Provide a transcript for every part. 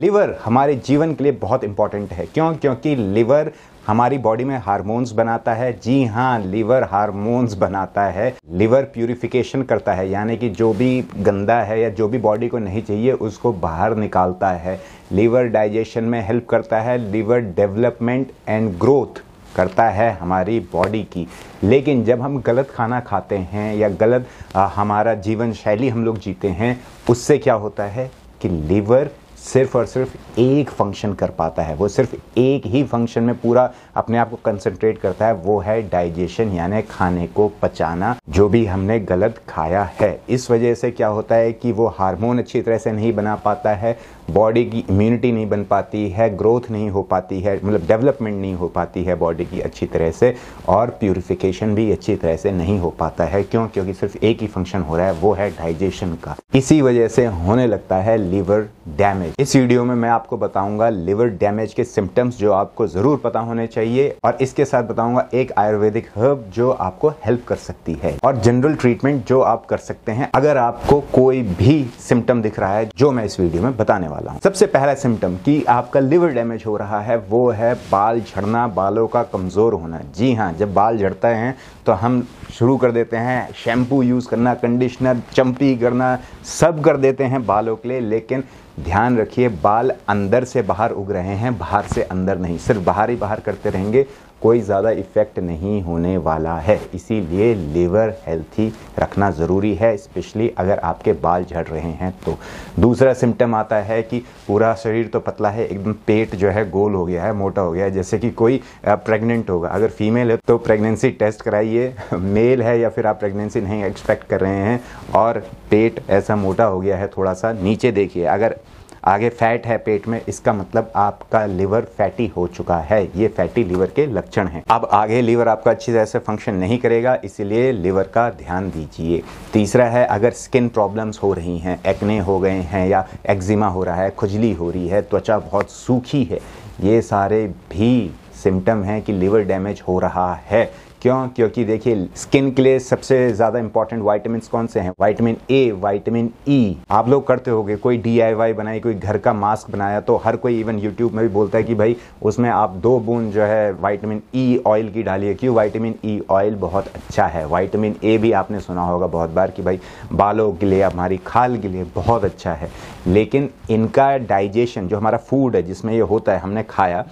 Liver हमारे जीवन के लिए बहुत इंपॉर्टेंट है। क्यों? क्योंकि लिवर हमारी बॉडी में हार्मोन्स बनाता है। जी हाँ, लिवर हार्मोन्स बनाता है। लिवर प्यूरिफिकेशन करता है, यानी कि जो भी गंदा है या जो भी बॉडी को नहीं चाहिए उसको बाहर निकालता है। लिवर डाइजेशन में हेल्प करता है। लिवर डेवलपमेंट एंड ग्रोथ करता है हमारी बॉडी की। लेकिन जब हम गलत खाना खाते हैं या गलत हमारा जीवन शैली हम लोग जीते हैं, उससे क्या होता है कि लिवर सिर्फ और सिर्फ एक फंक्शन कर पाता है। वो सिर्फ एक ही फंक्शन में पूरा अपने आप को कंसंट्रेट करता है, वो है डाइजेशन, यानी खाने को पचाना जो भी हमने गलत खाया है। इस वजह से क्या होता है कि वो हार्मोन अच्छी तरह से नहीं बना पाता है, बॉडी की इम्यूनिटी नहीं बन पाती है, ग्रोथ नहीं हो पाती है, मतलब डेवलपमेंट नहीं हो पाती है बॉडी की अच्छी तरह से, और प्यूरिफिकेशन भी अच्छी तरह से नहीं हो पाता है। क्यों? क्योंकि सिर्फ एक ही फंक्शन हो रहा है, वो है डाइजेशन का। इसी वजह से होने लगता है लिवर डैमेज। इस वीडियो में मैं आपको बताऊंगा लिवर डैमेज के सिम्टम्स जो आपको जरूर पता होने चाहिए, और इसके साथ बताऊंगा एक आयुर्वेदिक हर्ब जो आपको हेल्प कर सकती है, और जनरल ट्रीटमेंट जो आप कर सकते हैं अगर आपको कोई भी सिम्टम दिख रहा है जो मैं इस वीडियो में बताने वाला हूं। सबसे पहला सिम्टम कि आपका लिवर डैमेज हो रहा है वो है बाल झड़ना, बालों का कमजोर होना। जी हाँ, जब बाल झड़ते हैं तो हम शुरू कर देते हैं शैम्पू यूज करना, कंडीशनर, चंपी करना, सब कर देते हैं बालों के लिए। लेकिन ध्यान रखिए, बाल अंदर से बाहर उग रहे हैं, बाहर से अंदर नहीं। सिर्फ बाहर ही बाहर करते रहेंगे, कोई ज़्यादा इफेक्ट नहीं होने वाला है। इसीलिए लिवर हेल्थी रखना ज़रूरी है, स्पेशली अगर आपके बाल झड़ रहे हैं तो। दूसरा सिम्टम आता है कि पूरा शरीर तो पतला है, एकदम पेट जो है गोल हो गया है, मोटा हो गया है, जैसे कि कोई प्रेग्नेंट होगा। अगर फीमेल है तो प्रेगनेंसी टेस्ट कराइए, मेल है या फिर आप प्रेगनेंसी नहीं एक्सपेक्ट कर रहे हैं और पेट ऐसा मोटा हो गया है, थोड़ा सा नीचे देखिए, अगर आगे फैट है पेट में, इसका मतलब आपका लिवर फैटी हो चुका है। ये फैटी लिवर के लक्षण हैं। अब आगे लिवर आपका अच्छी तरह से फंक्शन नहीं करेगा, इसीलिए लिवर का ध्यान दीजिए। तीसरा है अगर स्किन प्रॉब्लम्स हो रही हैं, एक्ने हो गए हैं या एक्जिमा हो रहा है, खुजली हो रही है, त्वचा बहुत सूखी है, ये सारे भी सिम्टम हैं कि लिवर डैमेज हो रहा है। क्यों? क्योंकि देखिए, स्किन के लिए सबसे ज़्यादा इंपॉर्टेंट विटामिन कौन से हैं? Vitamin A, vitamin E. आप लोग करते होंगे, कोई DIY बनाई, कोई घर का मास्क बनाया, तो हर कोई इवन यूट्यूब में भी बोलता है कि भाई उसमें आप 2 बूंद जो है विटामिन ई ऑयल की डालिए। क्यों? विटामिन ई ऑयल बहुत अच्छा है। विटामिन ए भी आपने सुना होगा बहुत बार कि भाई बालों के लिए, हमारी खाल के लिए बहुत अच्छा है। लेकिन इनका डाइजेशन, जो हमारा फूड है जिसमें ये होता है, हमने खाया,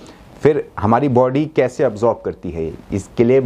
फिर हमारी बॉडी कैसे अब्जॉर्ब करती है, इसके लिए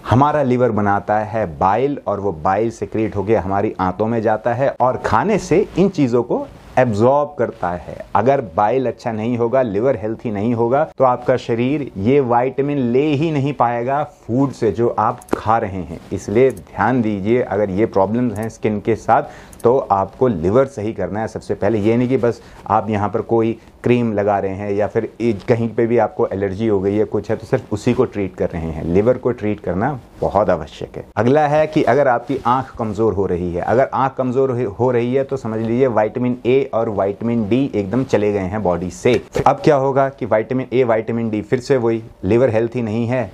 हमारा लिवर बनाता है बाइल, और वो बाइल सेक्रेट होकर हमारी आंतों में जाता है और खाने से इन चीज़ों को एब्जॉर्ब करता है। अगर बाइल अच्छा नहीं होगा, लिवर हेल्थी नहीं होगा, तो आपका शरीर ये विटामिन ले ही नहीं पाएगा फूड से जो आप खा रहे हैं। इसलिए ध्यान दीजिए, अगर ये प्रॉब्लम्स हैं स्किन के साथ तो आपको लिवर सही करना है सबसे पहले। ये नहीं कि बस आप यहाँ पर कोई क्रीम लगा रहे हैं या फिर कहीं पे भी आपको एलर्जी हो गई है, कुछ है, तो सिर्फ उसी को ट्रीट कर रहे हैं। लिवर को ट्रीट करना बहुत आवश्यक है। अगला है कि अगर आपकी आंख कमज़ोर हो रही है, अगर आंख कमज़ोर हो रही है तो समझ लीजिए विटामिन ए और विटामिन डी एकदम चले गए हैं बॉडी से। अब क्या होगा कि विटामिन ए, विटामिन डी, फिर से वही, लिवर हेल्थी नहीं है,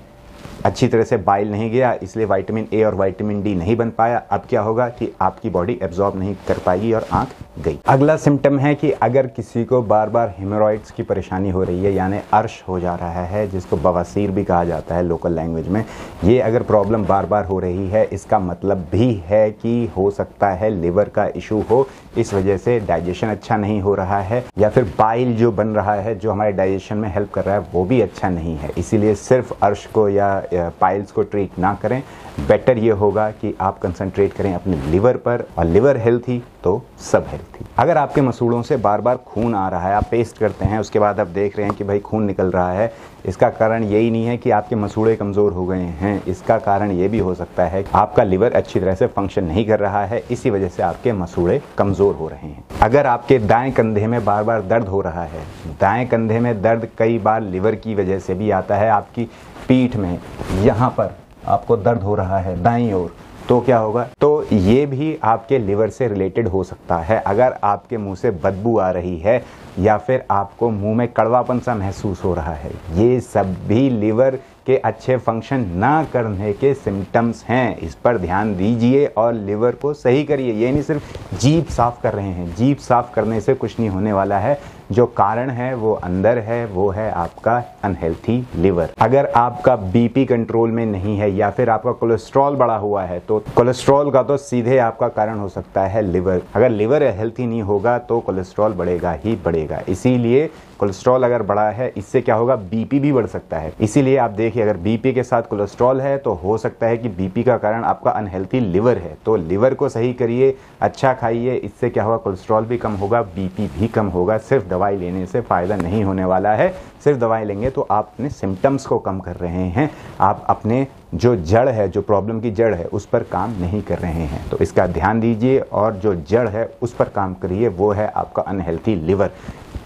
अच्छी तरह से बाइल नहीं गया, इसलिए विटामिन ए और विटामिन डी नहीं बन पाया। अब क्या होगा कि आपकी बॉडी एब्जॉर्ब नहीं कर पाएगी और आंख गई। अगला सिम्टम है कि अगर किसी को बार बार हेमोरॉइड्स की परेशानी हो रही है, यानी अर्श हो जा रहा है, जिसको बवासीर भी कहा जाता है लोकल लैंग्वेज में, ये अगर प्रॉब्लम बार बार हो रही है, इसका मतलब भी है कि हो सकता है लिवर का इशू हो। इस वजह से डाइजेशन अच्छा नहीं हो रहा है, या फिर बाइल जो बन रहा है जो हमारे डाइजेशन में हेल्प कर रहा है वो भी अच्छा नहीं है। इसीलिए सिर्फ अर्श को या पाइल्स को ट्रीट ना करें, बेटर ये होगा कि आप कंसंट्रेट करें अपने लिवर पर, और लिवर हेल्थी तो सब हेल्थी। अगर आपके मसूड़ों से बार बार खून आ रहा है, आप पेस्ट करते हैं, उसके बाद आप देख रहे हैं कि भाई खून निकल रहा है, इसका कारण यही नहीं है कि आपके मसूड़े कमज़ोर हो गए हैं। इसका कारण ये भी हो सकता है कि आपका लिवर अच्छी तरह से फंक्शन नहीं कर रहा है, इसी वजह से आपके मसूड़े कमज़ोर हो रहे हैं। अगर आपके दाएं कंधे में बार बार दर्द हो रहा है, दाएं कंधे में दर्द कई बार लिवर की वजह से भी आता है, आपकी पीठ में यहाँ पर आपको दर्द हो रहा है दाईं ओर, तो क्या होगा? तो ये भी आपके लिवर से रिलेटेड हो सकता है। अगर आपके मुंह से बदबू आ रही है या फिर आपको मुंह में कड़वापन सा महसूस हो रहा है, ये सब भी लिवर के अच्छे फंक्शन ना करने के सिम्टम्स हैं। इस पर ध्यान दीजिए और लिवर को सही करिए। ये नहीं सिर्फ जीभ साफ कर रहे हैं, जीभ साफ करने से कुछ नहीं होने वाला है। जो कारण है वो अंदर है, वो है आपका अनहेल्थी लिवर। अगर आपका बीपी कंट्रोल में नहीं है या फिर आपका कोलेस्ट्रॉल बढ़ा हुआ है तो कोलेस्ट्रॉल का तो सीधे आपका कारण हो सकता है लिवर। अगर लिवर हेल्थी नहीं होगा तो कोलेस्ट्रॉल बढ़ेगा ही बढ़ेगा। इसीलिए कोलेस्ट्रॉल अगर बढ़ा है, इससे क्या होगा, बीपी भी बढ़ सकता है। इसीलिए आप देखिए, अगर बीपी के साथ कोलेस्ट्रॉल है तो हो सकता है कि बीपी का कारण आपका अनहेल्थी लिवर है। तो लिवर को सही करिए, अच्छा खाइए, इससे क्या होगा, कोलेस्ट्रॉल भी कम होगा, बीपी भी कम होगा। सिर्फ दवाई लेने से फायदा नहीं होने वाला है। सिर्फ दवाई लेंगे तो आप अपने सिम्टम्स को कम कर रहे हैं, आप अपने जो जड़ है, जो प्रॉब्लम की जड़ है, उस पर काम नहीं कर रहे हैं। तो इसका ध्यान दीजिए और जो जड़ है उस पर काम करिए, वो है आपका अनहेल्थी लिवर।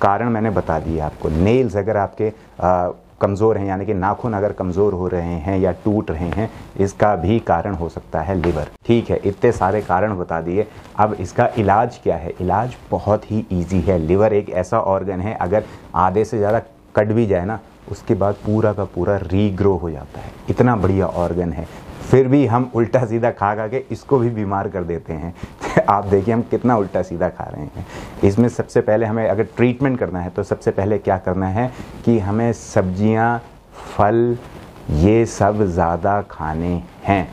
कारण मैंने बता दिया आपको। नेल्स अगर आपके कमज़ोर हैं, यानी कि नाखून अगर कमज़ोर हो रहे हैं या टूट रहे हैं, इसका भी कारण हो सकता है लिवर। ठीक है, इतने सारे कारण बता दिए। अब इसका इलाज क्या है? इलाज बहुत ही ईजी है। लिवर एक ऐसा ऑर्गन है, अगर आधे से ज़्यादा कट भी जाए ना, उसके बाद पूरा का पूरा रीग्रो हो जाता है। इतना बढ़िया ऑर्गन है, फिर भी हम उल्टा सीधा खा के इसको भी बीमार कर देते हैं। आप देखिए हम कितना उल्टा सीधा खा रहे हैं। इसमें सबसे पहले हमें अगर ट्रीटमेंट करना है तो सबसे पहले क्या करना है कि हमें सब्जियां, फल, ये सब ज़्यादा खाने हैं।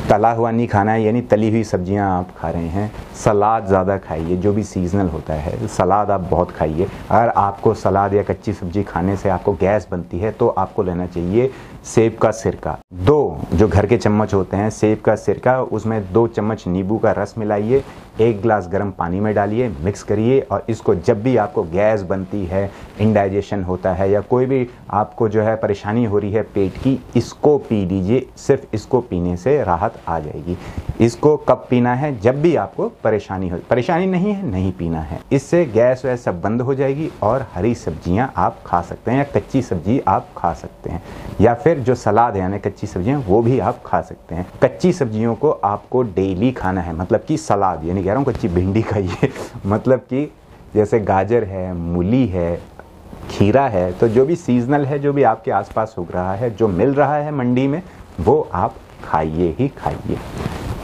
तला हुआ नहीं खाना है, यानी तली हुई सब्जियां आप खा रहे हैं। सलाद ज़्यादा खाइए, जो भी सीजनल होता है सलाद आप बहुत खाइए। अगर आपको सलाद या कच्ची सब्जी खाने से आपको गैस बनती है तो आपको लेना चाहिए सेब का सिरका। 2 जो घर के चम्मच होते हैं सेब का सिरका, उसमें 2 चम्मच नींबू का रस मिलाइए, 1 गिलास गर्म पानी में डालिए, मिक्स करिए और इसको जब भी आपको गैस बनती है, इंडाइजेशन होता है या कोई भी आपको जो है परेशानी हो रही है पेट की, इसको पी लीजिए। सिर्फ इसको पीने से राहत आ जाएगी। इसको कब पीना है? जब भी आपको परेशानी नहीं है, नहीं पीना है। इससे गैस वैस सब बंद हो जाएगी और हरी सब्जियां आप खा सकते हैं या कच्ची सब्जी आप खा सकते हैं, या फिर जो सलाद है यानी कच्ची सब्जियां वो भी आप खा सकते हैं। कच्ची सब्जियों को आपको डेली खाना है, मतलब कि सलाद, यानी कह रहा हूँ कच्ची भिंडी खाइए मतलब कि जैसे गाजर है, मूली है, खीरा है, तो जो भी सीजनल है, जो भी आपके आसपास उग रहा है, जो मिल रहा है मंडी में, वो आप खाइए ही खाइए।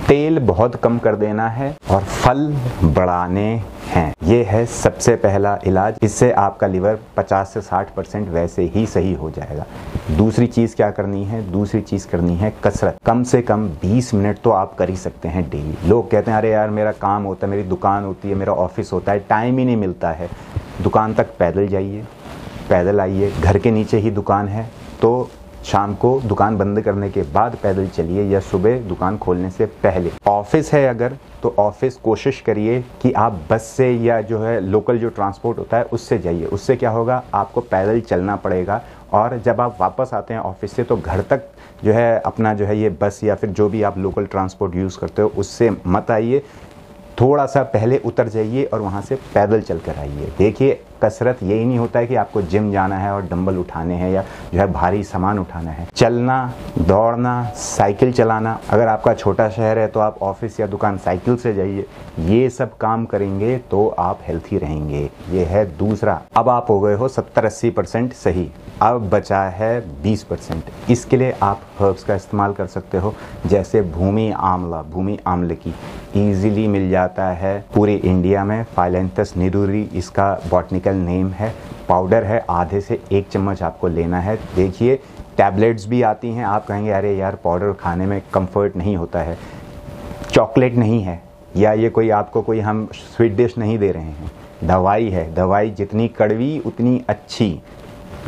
तेल बहुत कम कर देना है और फल बढ़ाने हैं। ये है सबसे पहला इलाज। इससे आपका लिवर 50 से 60% वैसे ही सही हो जाएगा। दूसरी चीज़ क्या करनी है? दूसरी चीज़ करनी है कसरत। कम से कम 20 मिनट तो आप कर ही सकते हैं डेली। लोग कहते हैं अरे यार मेरा काम होता है, मेरी दुकान होती है, मेरा ऑफिस होता है, टाइम ही नहीं मिलता है। दुकान तक पैदल जाइए, पैदल आइए। घर के नीचे ही दुकान है तो शाम को दुकान बंद करने के बाद पैदल चलिए या सुबह दुकान खोलने से पहले। ऑफिस है अगर तो ऑफिस कोशिश करिए कि आप बस से या जो है लोकल जो ट्रांसपोर्ट होता है उससे जाइए। उससे क्या होगा, आपको पैदल चलना पड़ेगा और जब आप वापस आते हैं ऑफिस से तो घर तक जो है अपना जो है ये बस या फिर जो भी आप लोकल ट्रांसपोर्ट यूज़ करते हो उससे मत आइए। थोड़ा सा पहले उतर जाइए और वहाँ से पैदल चल कर आइए। देखिए कसरत यही नहीं होता है कि आपको जिम जाना है और डंबल उठाने हैं या जो है भारी सामान उठाना है। चलना, दौड़ना, साइकिल चलाना, अगर आपका छोटा शहर है तो आप ऑफिस या दुकान साइकिल से जाइए। ये सब काम करेंगे तो आप हेल्थी रहेंगे। ये है दूसरा। अब आप हो गए हो 70-80% सही, अब बचा है 20%। इसके लिए आप हर्ब्स का इस्तेमाल कर सकते हो, जैसे भूमि आंवला की ईजिली मिल जाता है पूरे इंडिया में। फाइलेंथस निरूरी इसका बॉटनिकल नेम है। पाउडर है, आधे से 1 चम्मच आपको लेना है। देखिए टैबलेट्स भी आती हैं, आप कहेंगे अरे यार पाउडर खाने में कंफर्ट नहीं होता है। चॉकलेट नहीं है या ये कोई आपको कोई हम स्वीट डिश नहीं दे रहे हैं, दवाई है। दवाई जितनी कड़वी उतनी अच्छी।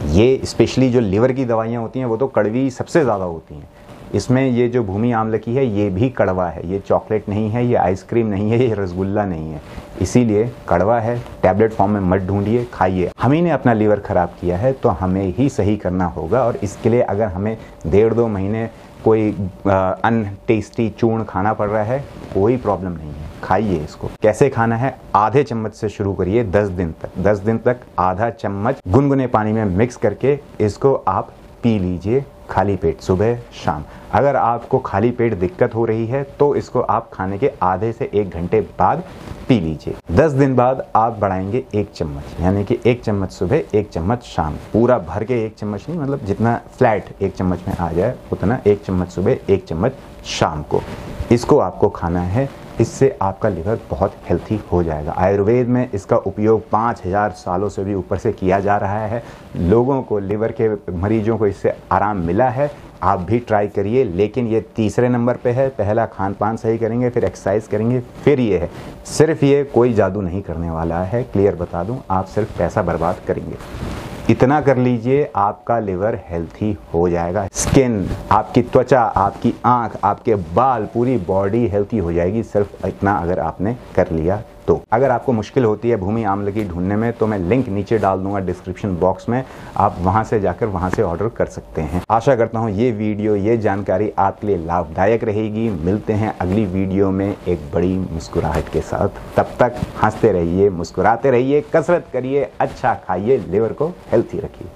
ये स्पेशली जो लिवर की दवाइयाँ होती हैं वो तो कड़वी सबसे ज़्यादा होती हैं। इसमें ये जो भूमि आंवला की है ये भी कड़वा है। ये चॉकलेट नहीं है, ये आइसक्रीम नहीं है, ये रसगुल्ला नहीं है, इसीलिए कड़वा है। टैबलेट फॉर्म में मत ढूंढिए, खाइए। हम ही ने अपना लीवर ख़राब किया है तो हमें ही सही करना होगा और इसके लिए अगर हमें 1.5-2 महीने कोई अनटेस्टी चूर्ण खाना पड़ रहा है, कोई प्रॉब्लम नहीं है, खाइए इसको। कैसे खाना है? आधे चम्मच से शुरू करिए 10 दिन तक। 10 दिन तक आधा चम्मच गुनगुने पानी में मिक्स करके इसको आप पी लीजिए खाली पेट, सुबह शाम। अगर आपको खाली पेट दिक्कत हो रही है तो इसको आप खाने के आधे से 1 घंटे बाद पी लीजिए। 10 दिन बाद आप बढ़ाएंगे 1 चम्मच, यानी कि 1 चम्मच सुबह 1 चम्मच शाम। पूरा भर के 1 चम्मच नहीं, मतलब जितना फ्लैट 1 चम्मच में आ जाए उतना 1 चम्मच सुबह 1 चम्मच शाम को। इसको आपको खाना है इससे आपका लिवर बहुत हेल्थी हो जाएगा। आयुर्वेद में इसका उपयोग 5000 सालों से भी ऊपर से किया जा रहा है। लोगों को, लिवर के मरीजों को इससे आराम मिला है। आप भी ट्राई करिए। लेकिन ये तीसरे नंबर पे है। पहला खान पान सही करेंगे, फिर एक्सरसाइज करेंगे, फिर ये है। सिर्फ ये कोई जादू नहीं करने वाला है, क्लियर बता दूं, आप सिर्फ पैसा बर्बाद करेंगे। इतना कर लीजिए, आपका लिवर हेल्थी हो जाएगा। स्किन, आपकी त्वचा, आपकी आंख, आपके बाल, पूरी बॉडी हेल्थी हो जाएगी, सिर्फ इतना अगर आपने कर लिया तो। अगर आपको मुश्किल होती है भूमि आमलकी ढूंढने में तो मैं लिंक नीचे डाल दूंगा डिस्क्रिप्शन बॉक्स में, आप वहां से जाकर वहां से ऑर्डर कर सकते हैं। आशा करता हूं ये वीडियो, ये जानकारी आपके लिए लाभदायक रहेगी। मिलते हैं अगली वीडियो में एक बड़ी मुस्कुराहट के साथ। तब तक हंसते रहिए, मुस्कुराते रहिए, कसरत करिए, अच्छा खाइए, लिवर को हेल्थी रखिए।